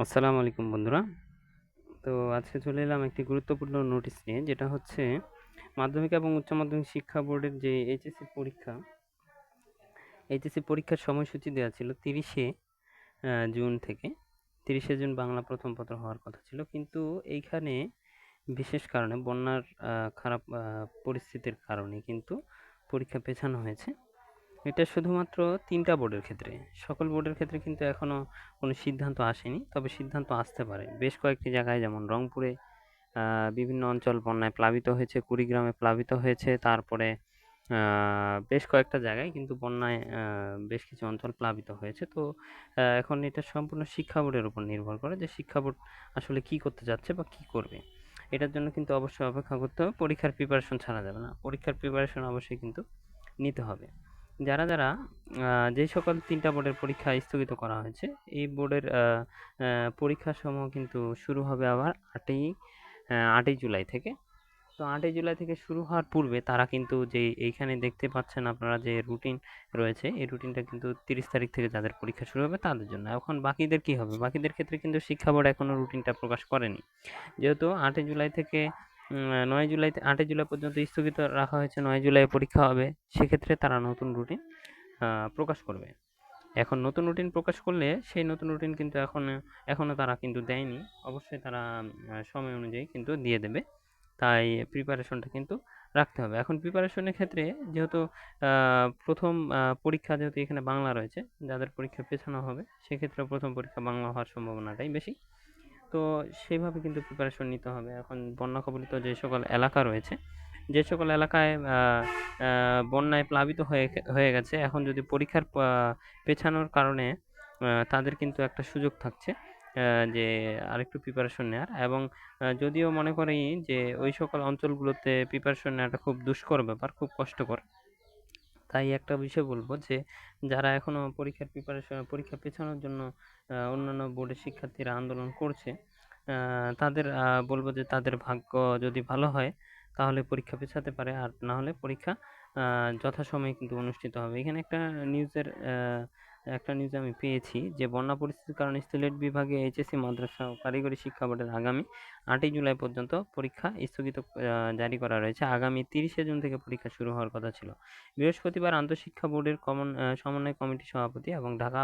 আসসালামু আলাইকুম বন্ধুরা। তো আজকে চলে এলাম একটি গুরুত্বপূর্ণ নোটিশ নিয়ে, যেটা হচ্ছে মাধ্যমিক এবং উচ্চ মাধ্যমিক শিক্ষা বোর্ডের যে এইচএসসি পরীক্ষার সময়সূচি দেওয়া ছিল 30শে জুন থেকে। 30শে জুন বাংলা প্রথম পত্র হওয়ার কথা ছিল, কিন্তু এইখানে বিশেষ কারণে বন্যার খারাপ পরিস্থিতির কারণে কিন্তু পরীক্ষা পেছানো হয়েছে। এটা শুধুমাত্র ৩টা বোর্ডের ক্ষেত্রে। সকল বোর্ডের ক্ষেত্রে কিন্তু এখনো কোনো সিদ্ধান্ত আসেনি। তবে সিদ্ধান্ত আসতে পারে। বেশ কয়েকটি জায়গায়, যেমন রংপুরে বিভিন্ন অঞ্চল বন্যায় প্লাবিত হয়েছে, কুড়িগ্রামে প্লাবিত হয়েছে। তারপরে বেশ কয়েকটা জায়গায় কিন্তু বন্যায় বেশ কিছু অঞ্চল প্লাবিত হয়েছে। তো এখন এটা সম্পূর্ণ শিক্ষা বোর্ডের উপর নির্ভর করে যে শিক্ষা বোর্ড আসলে কী করতে যাচ্ছে বা কী করবে। এটার জন্য কিন্তু অবশ্যই অপেক্ষা করতে হবে। পরীক্ষার প্রিপারেশন ছাড়া যাবে না। পরীক্ষার প্রিপারেশন অবশ্যই কিন্তু নিতে হবে। যারা যেই সকল ৩টা বোর্ডের পরীক্ষা স্থগিত করা হয়েছে, এই বোর্ডের পরীক্ষাসমূহ কিন্তু শুরু হবে আবার ৮ই জুলাই থেকে। তো ৮ই জুলাই থেকে শুরু হওয়ার পূর্বে তারা কিন্তু এইখানে দেখতে পাচ্ছেন আপনারা যে রুটিন রয়েছে, এই রুটিনটা কিন্তু ৩০ তারিখ থেকে যাদের পরীক্ষা শুরু হবে তাদের জন্য। এখন বাকিদের কী হবে? বাকিদের ক্ষেত্রে কিন্তু শিক্ষা বোর্ড এখনও রুটিনটা প্রকাশ করেনি। যেহেতু ৮ই জুলাই থেকে ৮ই জুলাই পর্যন্ত স্থগিত রাখা হয়েছে, ৯ জুলাই পরীক্ষা হবে। সেক্ষেত্রে তারা নতুন রুটিন প্রকাশ করবে। এখন নতুন রুটিন প্রকাশ করলে সেই নতুন রুটিন কিন্তু এখনও তারা কিন্তু দেয়নি। অবশ্যই তারা সময় অনুযায়ী কিন্তু দিয়ে দেবে। তাই প্রিপারেশনটা কিন্তু রাখতে হবে। এখন প্রিপারেশনের ক্ষেত্রে যেহেতু প্রথম পরীক্ষা যেহেতু এখানে বাংলা রয়েছে, যাদের পরীক্ষা পেছানো হবে সেক্ষেত্রে প্রথম পরীক্ষা বাংলা হওয়ার সম্ভাবনাটাই বেশি। তো সেইভাবে কিন্তু প্রিপারেশন নিতে হবে। এখন বন্যা কবলিত যে সকল এলাকা রয়েছে, যে সকল এলাকায় বন্যায় প্লাবিত হয়ে গেছে, এখন যদি পরীক্ষার পেছানোর কারণে তাদের কিন্তু একটা সুযোগ থাকছে যে আরেকটু প্রিপারেশন নেওয়ার। এবং যদিও মনে করি যে ওই সকল অঞ্চলগুলোতে প্রিপারেশন নেওয়াটা খুব দুষ্কর ব্যাপার, খুব কষ্টকর। তাই একটা বিষয় বলব যে যারা এখনও পরীক্ষা পেছানোর জন্য অন্যান্য বোর্ডের শিক্ষার্থীরা আন্দোলন করছে, তাদের বলব যে তাদের ভাগ্য যদি ভালো হয় তাহলে পরীক্ষা পেছাতে পারে, আর না হলে পরীক্ষা যথাসময়ে কিন্তু অনুষ্ঠিত হবে। এখানে একটা নিউজ আমি পেয়েছি যে বন্যা পরিস্থিতির কারণে সিলেট বিভাগে এইচএসসি মাদ্রাসা ও কারিগরি শিক্ষা বোর্ডের আগামী ৮ই জুলাই পর্যন্ত পরীক্ষা স্থগিত জারি করা রয়েছে। আগামী ৩০শে জুন থেকে পরীক্ষা শুরু হওয়ার কথা ছিল। বৃহস্পতিবার আন্তঃশিক্ষা বোর্ডের সমন্বয় কমিটির সভাপতি এবং ঢাকা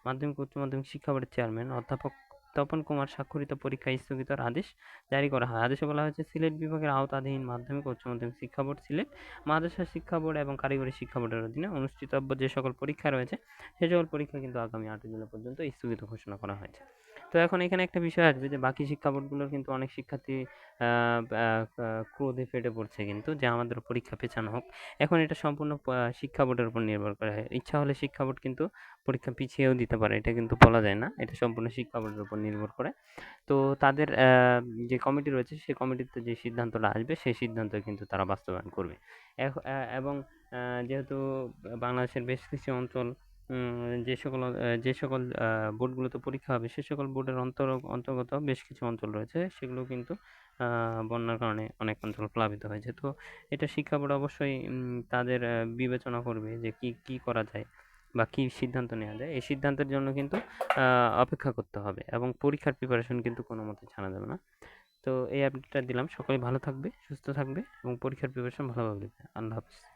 মাধ্যমিক উচ্চ মাধ্যমিক শিক্ষা বোর্ডের চেয়ারম্যান অধ্যাপক তপন কুমার স্বাক্ষরিত পরীক্ষা স্থগিতের আদেশ জারি করা হয়। আদেশে বলা হয়েছে, সিলেট বিভাগের আওতাধীন মাধ্যমিক ও উচ্চ মাধ্যমিক শিক্ষা বোর্ড, সিলেট মাদ্রাসা শিক্ষা বোর্ড এবং কারিগরি শিক্ষা বোর্ডের অধীনে অনুষ্ঠিতব্য যে সকল পরীক্ষা রয়েছে, সে সকল পরীক্ষা কিন্তু আগামী ৮ জুলাই পর্যন্ত স্থগিত ঘোষণা করা হয়েছে। তো এখন এখানে একটা বিষয় আসবে যে বাকি শিক্ষা বোর্ডগুলোর কিন্তু অনেক শিক্ষার্থী ক্রোধে ফেটে পড়ছে কিন্তু, যে আমাদের পরীক্ষা পেছানো হোক। এখন এটা সম্পূর্ণ শিক্ষা বোর্ডের উপর নির্ভর করে। ইচ্ছা হলে শিক্ষা বোর্ড কিন্তু পরীক্ষা পিছিয়েও দিতে পারে। এটা কিন্তু বলা যায় না। এটা সম্পূর্ণ শিক্ষা বোর্ডের উপর নির্ভর করে। তো তাদের যে কমিটি রয়েছে, সেই কমিটিতে যে সিদ্ধান্তটা আসবে সেই সিদ্ধান্ত কিন্তু তারা বাস্তবায়ন করবে। এবং যেহেতু বাংলাদেশের বেশ কিছু অঞ্চল, যে সকল বোর্ডগুলোতে পরীক্ষা হবে সে সকল বোর্ডের অন্তর্গত বেশ কিছু অঞ্চল রয়েছে, সেগুলো কিন্তু বন্যার কারণে অনেক অঞ্চল প্লাবিত হয়েছে। তো এটা শিক্ষা বোর্ড অবশ্যই তাদের বিবেচনা করবে যে কি করা যায় বা কি সিদ্ধান্ত নেওয়া যায়। এই সিদ্ধান্তের জন্য কিন্তু অপেক্ষা করতে হবে, এবং পরীক্ষার প্রিপারেশন কিন্তু কোনো মতে ছাড়া যাবে না। তো এই আপডেটটা দিলাম। সকলে ভালো থাকবে, সুস্থ থাকবে এবং পরীক্ষার প্রিপারেশন ভালোভাবে নেবে। আল্লাহ হাফেজ।